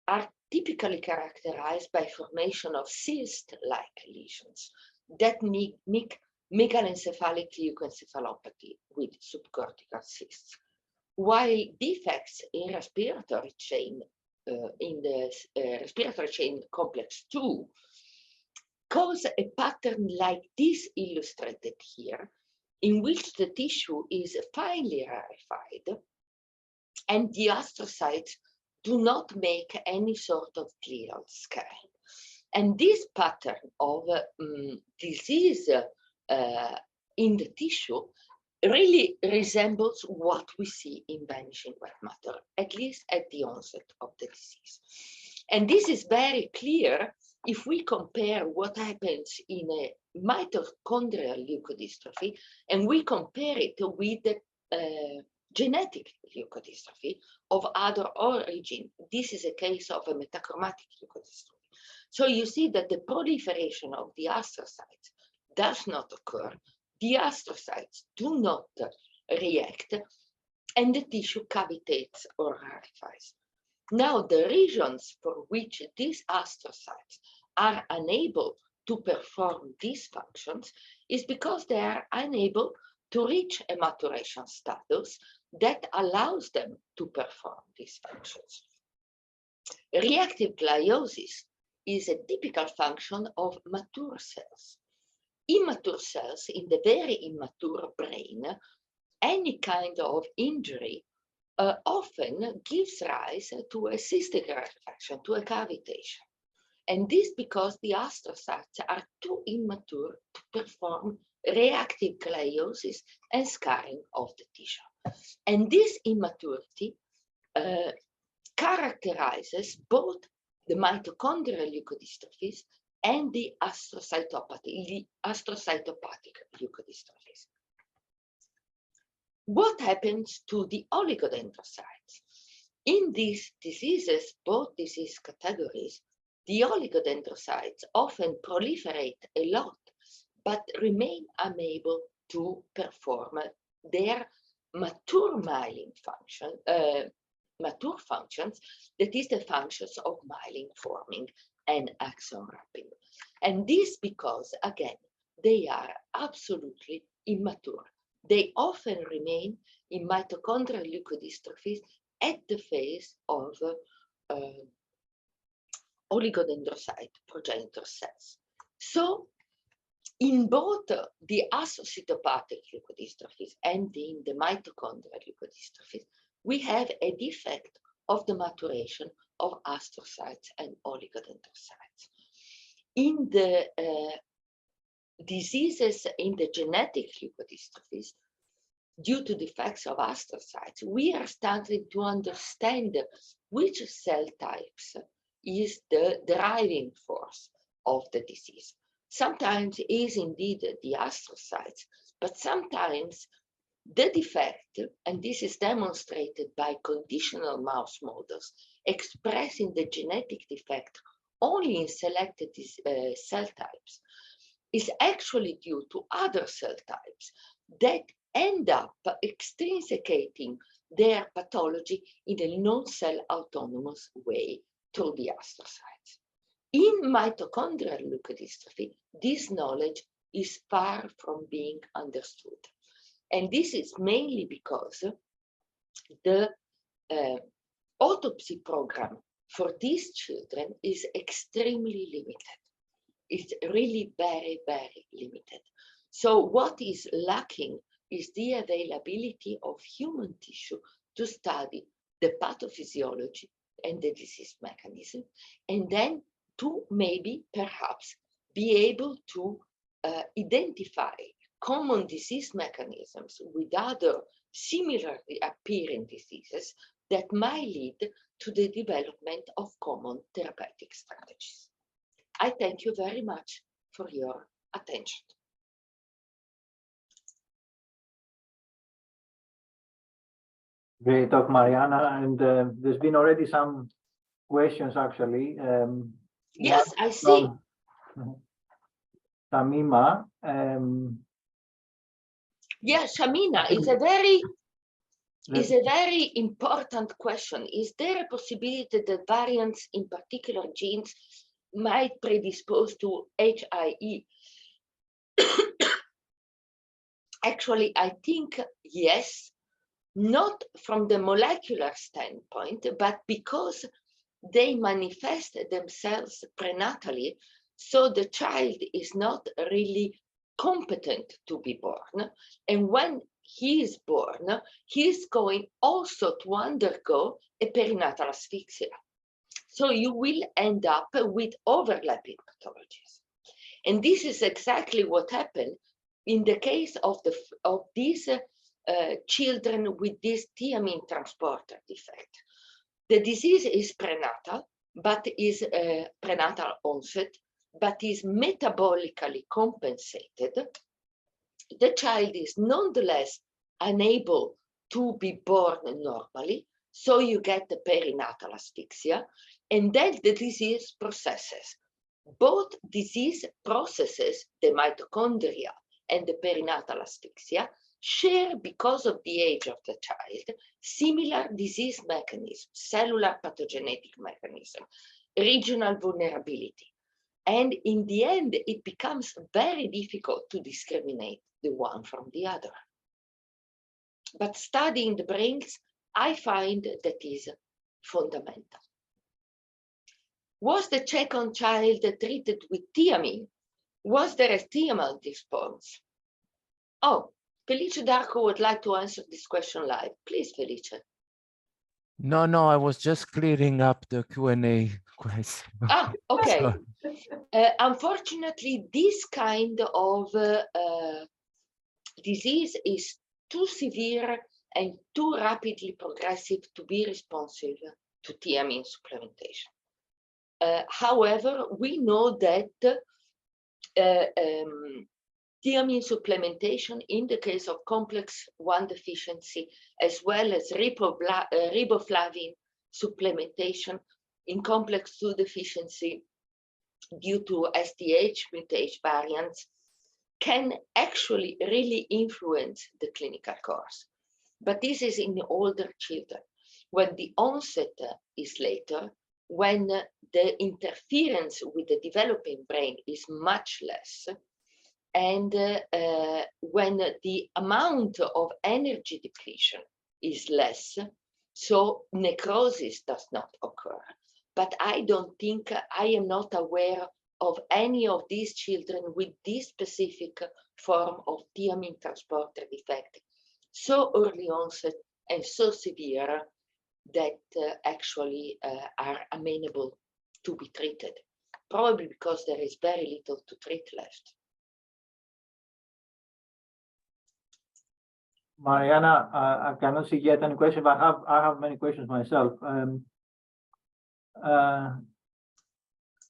are typically characterized by formation of cyst-like lesions that mimic megalencephalic leukoencephalopathy with subcortical cysts, while defects in respiratory chain respiratory chain complex 2 cause a pattern like this illustrated here, in which the tissue is finely rarefied and the astrocytes do not make any sort of glial scarring. And this pattern of disease in the tissue really resembles what we see in vanishing white matter, at least at the onset of the disease. And this is very clear if we compare what happens in a mitochondrial leukodystrophy and we compare it with the genetic leukodystrophy of other origin. This is a case of a metachromatic leukodystrophy. So you see that the proliferation of the astrocytes does not occur. The astrocytes do not react, and the tissue cavitates or rarefies. Now, the regions for which these astrocytes are unable to perform these functions is because they are unable to reach a maturation status that allows them to perform these functions. Reactive gliosis is a typical function of mature cells. Immature cells, in the very immature brain, any kind of injury often gives rise to a cystic rarefaction, to a cavitation. And this because the astrocytes are too immature to perform reactive gliosis and scarring of the tissue. And this immaturity characterizes both the mitochondrial leukodystrophies and the astrocytopathic leukodystrophies. What happens to the oligodendrocytes? In these diseases, both disease categories, the oligodendrocytes often proliferate a lot, but remain unable to perform their mature myelin function, mature functions, that is the functions of myelin forming and axon wrapping. And this because, again, they are absolutely immature. They often remain in mitochondrial leukodystrophies at the phase of oligodendrocyte progenitor cells. So, in both the astrocytopathic leukodystrophies and in the mitochondrial leukodystrophies, we have a defect of the maturation of astrocytes and oligodendrocytes. In the diseases in the genetic leukodystrophies, due to defects of astrocytes, we are starting to understand which cell types is the driving force of the disease. Sometimes it is indeed the astrocytes, but sometimes the defect, and this is demonstrated by conditional mouse models expressing the genetic defect only in selected cell types, is actually due to other cell types that end up extrinsicating their pathology in a non-cell autonomous way through the astrocytes. In mitochondrial leukodystrophy, this knowledge is far from being understood. And this is mainly because the autopsy program for these children is extremely limited. It's really very, very limited. So what is lacking is the availability of human tissue to study the pathophysiology and the disease mechanism, and then to maybe perhaps be able to identify common disease mechanisms with other similarly appearing diseases that might lead to the development of common therapeutic strategies. I thank you very much for your attention. Great talk, Marianna. And there's been already some questions actually. Yes, I see. Tamima. Yes, Shamina, it's a very important question. Is there a possibility that variants in particular genes might predispose to HIE? Actually, I think yes, not from the molecular standpoint, but because they manifest themselves prenatally, so the child is not really competent to be born. And when he is born, he is going also to undergo a perinatal asphyxia. So you will end up with overlapping pathologies. And this is exactly what happened in the case of these children with this thiamine transporter defect. The disease is prenatal, but is prenatal onset, but is metabolically compensated. The child is nonetheless unable to be born normally, so you get the perinatal asphyxia, and then the disease processes. Both disease processes, the mitochondria and the perinatal asphyxia, share, because of the age of the child, similar disease mechanisms, cellular pathogenetic mechanism, regional vulnerability. And in the end, it becomes very difficult to discriminate the one from the other. But studying the brains, I find that is fundamental. Was the second child treated with thiamine? Was there a thiamine response? Oh, Felice Darko would like to answer this question live. Please, Felice. No, I was just clearing up the Q&A question. Ah, okay. Unfortunately, this kind of disease is too severe and too rapidly progressive to be responsive to thiamine supplementation. However, we know that thiamine supplementation in the case of complex 1 deficiency, as well as riboflavin supplementation in complex 2 deficiency due to SDH mutation variants, can actually really influence the clinical course. But this is in older children. When the onset is later, when the interference with the developing brain is much less, and when the amount of energy depletion is less, so necrosis does not occur. But I don't think, I am not aware of any of these children with this specific form of thiamine transporter defect, so early onset and so severe that actually are amenable to be treated, probably because there is very little to treat left. Marianna, I cannot see yet any question, but I have many questions myself.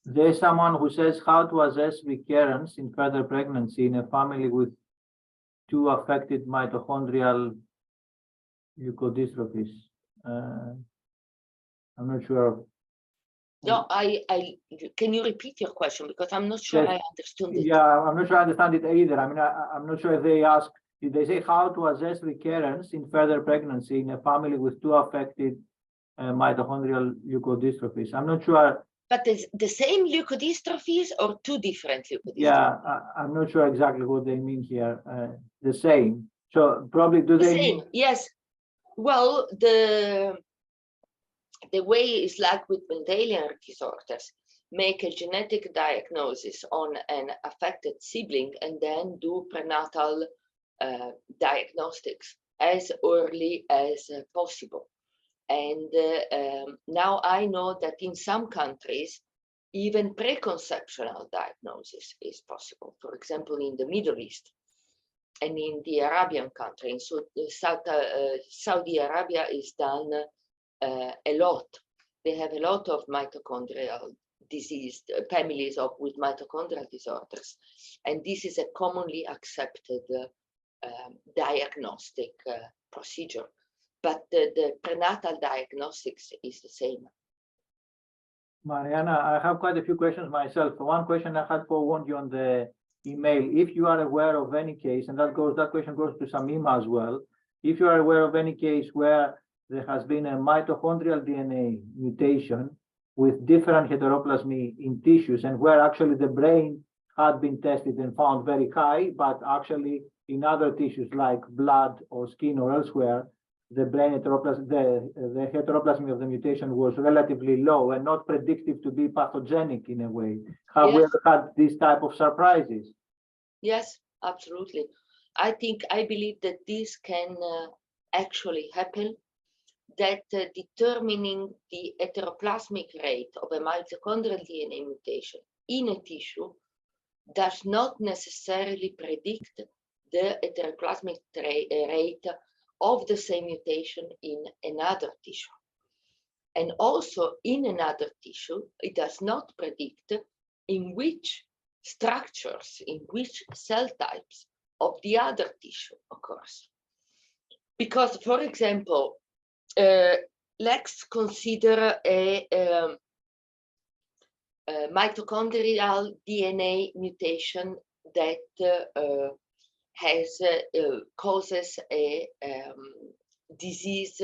There's someone who says how to assess recurrence in further pregnancy in a family with 2 affected mitochondrial leukodystrophies. I'm not sure. No, can you repeat your question, because I'm not sure Yes. I understood it. Yeah, I'm not sure I understand it either. I mean, I'm not sure if they ask, if they say how to assess recurrence in further pregnancy in a family with 2 affected mitochondrial leukodystrophies. I'm not sure. But the same leukodystrophies or 2 different leukodystrophies? Yeah, I'm not sure exactly what they mean here. The same. So probably do they Same, yes. Well, the way is like with Mendelian disorders, make a genetic diagnosis on an affected sibling and then do prenatal diagnostics as early as possible. And now I know that in some countries, even preconceptional diagnosis is possible. For example, in the Middle East and in the Arabian countries. So Saudi Arabia is done a lot. They have a lot of mitochondrial diseased families with mitochondrial disorders. And this is a commonly accepted diagnostic procedure. But the prenatal diagnostics is the same. Marianna, I have quite a few questions myself. One question I had forewarned you on the email. If you are aware of any case, and that question goes to Samima as well. If you are aware of any case where there has been a mitochondrial DNA mutation with different heteroplasmy in tissues, and where actually the brain had been tested and found very high, but actually in other tissues like blood or skin or elsewhere, the brain heteroplasmy, the heteroplasmy of the mutation was relatively low and not predictive to be pathogenic in a way. Have we ever had this type of surprises? Yes, absolutely. I believe that this can actually happen. that determining the heteroplasmic rate of a mitochondrial DNA mutation in a tissue does not necessarily predict the heteroplasmic rate of the same mutation in another tissue. And also in another tissue, it does not predict in which structures, in which cell types of the other tissue occurs. Because, for example, let's consider a mitochondrial DNA mutation that causes a disease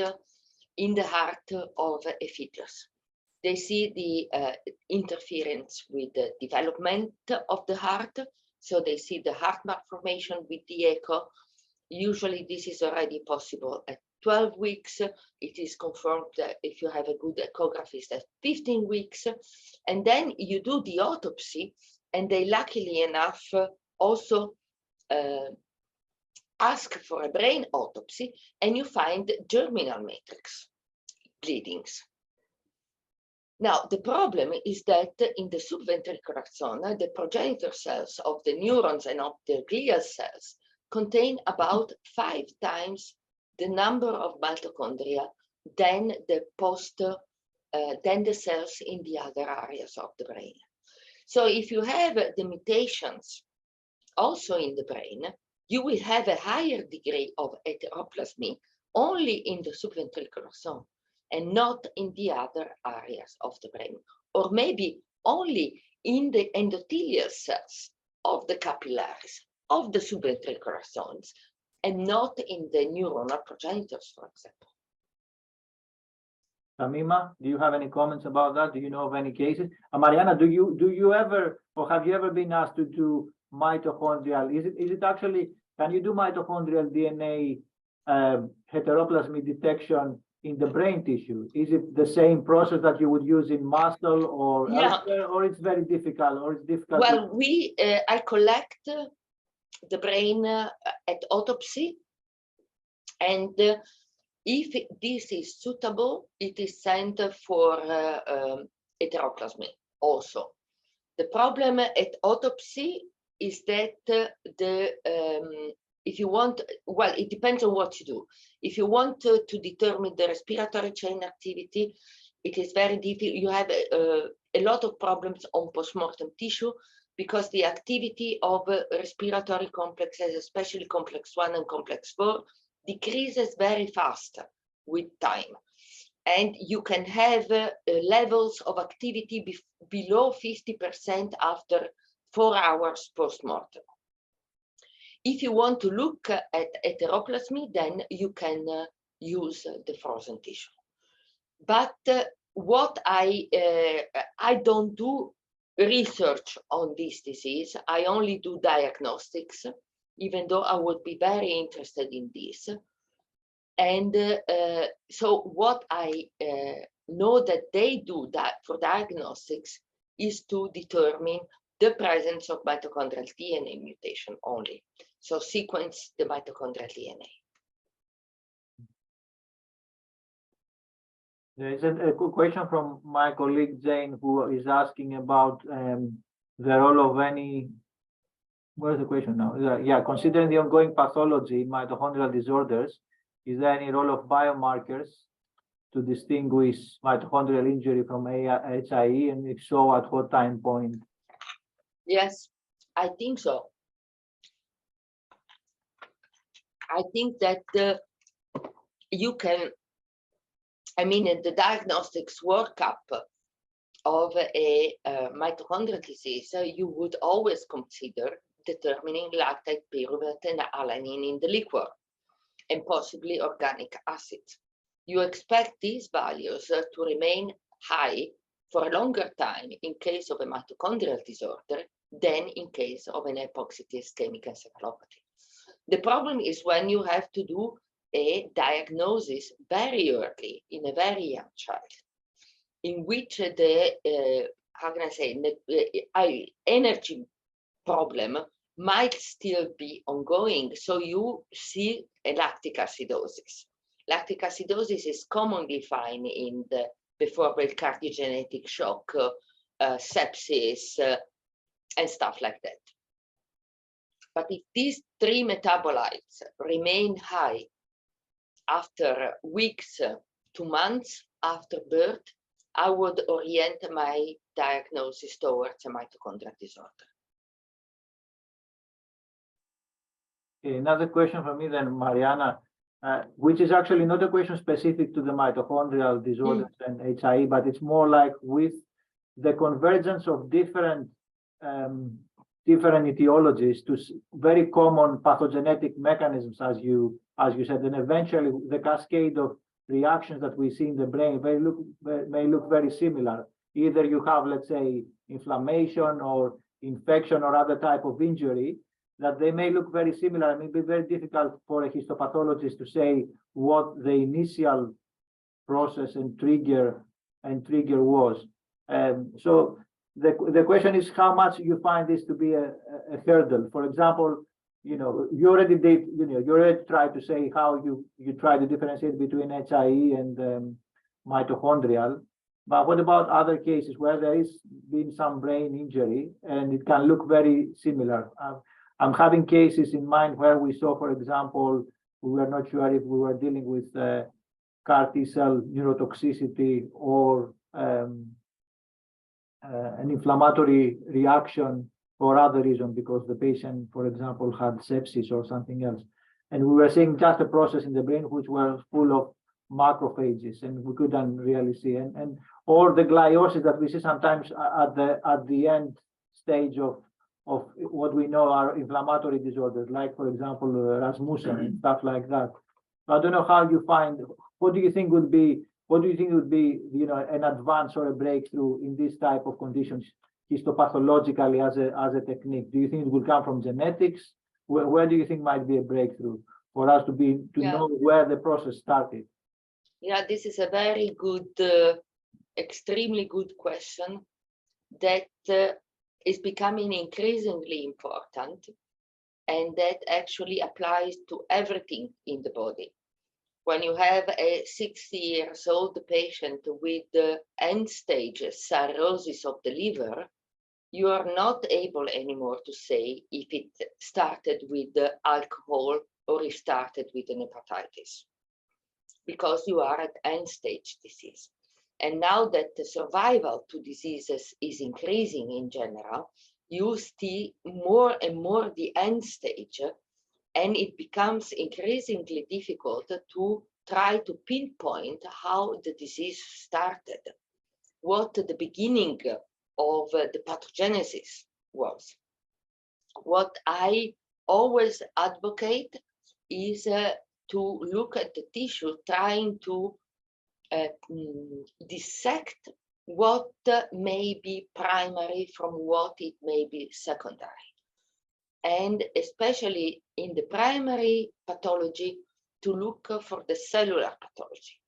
in the heart of a fetus. They see the interference with the development of the heart, so they see the heart malformation with the echo. Usually this is already possible at 12 weeks. It is confirmed that if you have a good echographist at 15 weeks. And then you do the autopsy, and they luckily enough also ask for a brain autopsy, and you find germinal matrix bleedings. Now, the problem is that in the subventricular zone, the progenitor cells of the neurons and of the glial cells contain about 5 times the number of mitochondria than the cells in the other areas of the brain. So if you have the mutations also in the brain, you will have a higher degree of heteroplasmy only in the subventricular zone and not in the other areas of the brain, or maybe only in the endothelial cells of the capillaries of the subventricular zones, and not in the neuronal progenitors, for example. Tamima, do you have any comments about that? Do you know of any cases? Marianna, do you ever, or have you ever been asked to do mitochondrial? Is it actually, can you do mitochondrial DNA heteroplasmy detection in the brain tissue? Is it the same process that you would use in muscle or elsewhere, or it's very difficult, or it's difficult? Well, I collect the brain at autopsy, and if this is suitable, it is sent for heteroplasmy also. The problem at autopsy is that if you want, well, it depends on what you do. If you want to determine the respiratory chain activity, it is very difficult. You have a lot of problems on postmortem tissue because the activity of respiratory complexes, especially complex 1 and complex 4, decreases very fast with time. And you can have levels of activity below 50% after 4 hours postmortem. If you want to look at heteroplasmy, then you can use the frozen tissue. But what I don't do research on this disease. I only do diagnostics, even though I would be very interested in this. And so what I know that they do that for diagnostics is to determine the presence of mitochondrial DNA mutation only. So sequence the mitochondrial DNA. There is a question from my colleague Jane, who is asking about the role of any, where's the question now? Yeah, considering the ongoing pathology in mitochondrial disorders, is there any role of biomarkers to distinguish mitochondrial injury from HIE, and if so, at what time point? Yes, I think so. I think that you can, I mean, in the diagnostics workup of a mitochondrial disease, you would always consider determining lactate, pyruvate, and alanine in the liquor, and possibly organic acids. You expect these values to remain high for a longer time in case of a mitochondrial disorder than in case of an epoxy ischemic encephalopathy. The problem is when you have to do a diagnosis very early in a very young child, in which the, how can I say, energy problem might still be ongoing. So you see a lactic acidosis. Lactic acidosis is commonly found in the before cardiogenetic shock, sepsis, and stuff like that. But if these three metabolites remain high after weeks to months after birth, I would orient my diagnosis towards a mitochondrial disorder. Another question from me then, Marianna, which is actually not a question specific to the mitochondrial disorders and HIE, but it's more like with the convergence of different etiologies to very common pathogenetic mechanisms, as you said, and eventually the cascade of reactions that we see in the brain may look very similar. Either you have, let's say, inflammation or infection or other type of injury, that they may look very similar. It may be very difficult for a histopathologist to say what the initial process and trigger was. So the question is how much you find this to be a hurdle. For example, you already did, you already tried to say how you try to differentiate between HIE and mitochondrial. But what about other cases where there is been some brain injury and it can look very similar? I'm having cases in mind where we saw, for example, we were not sure if we were dealing with CAR T cell neurotoxicity or an inflammatory reaction for other reason, because the patient, for example, had sepsis or something else. And we were seeing just a process in the brain which was full of macrophages, and we couldn't really see. Or the gliosis that we see sometimes at the end stage of what we know are inflammatory disorders, like, for example, Rasmussen and stuff like that. I don't know how you find, what do you think would be, an advance or a breakthrough in this type of conditions histopathologically as a technique? Do you think it will come from genetics? Where do you think might be a breakthrough for us to know where the process started? Yeah, this is a very good, extremely good question that is becoming increasingly important, and that actually applies to everything in the body. When you have a 60-year-old patient with end-stage cirrhosis of the liver, you are not able anymore to say if it started with alcohol or it started with an hepatitis, because you are at end-stage disease. And now that the survival to diseases is increasing in general, you see more and more the end stage, and it becomes increasingly difficult to try to pinpoint how the disease started, what the beginning of the pathogenesis was. What I always advocate is to look at the tissue, trying to dissect what may be primary from what it may be secondary. And especially in the primary pathology, to look for the cellular pathology,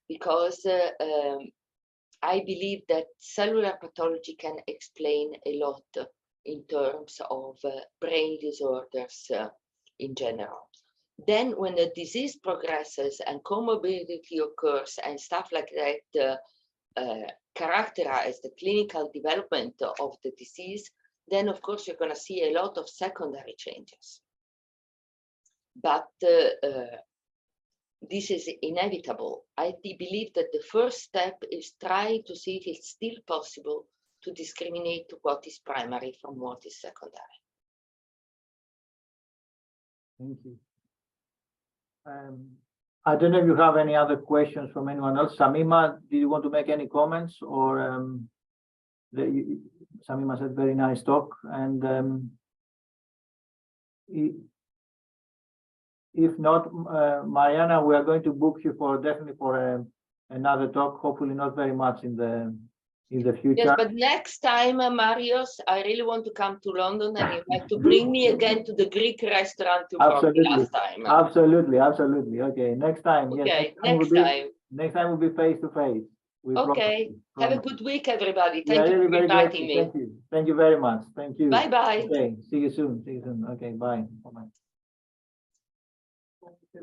because I believe that cellular pathology can explain a lot in terms of brain disorders in general. Then when the disease progresses and comorbidity occurs and stuff like that characterize the clinical development of the disease, then of course you're going to see a lot of secondary changes. But this is inevitable. I believe that the first step is try to see if it's still possible to discriminate what is primary from what is secondary. Thank you. I don't know if you have any other questions from anyone else. Samima, did you want to make any comments? Or Samima said very nice talk. And if not, Marianna, we are going to book you for definitely for another talk. Hopefully not very much in the future. Yes, but next time, Marios, I really want to come to London, and you have to bring me again to the Greek restaurant you brought me last time. Absolutely. Okay, next time. Okay, yes, next time will be face to face. Okay, have a good week, everybody. Thank you for inviting me. Thank you very much. Thank you. Bye-bye. Okay, see you soon. Okay, bye. Bye-bye.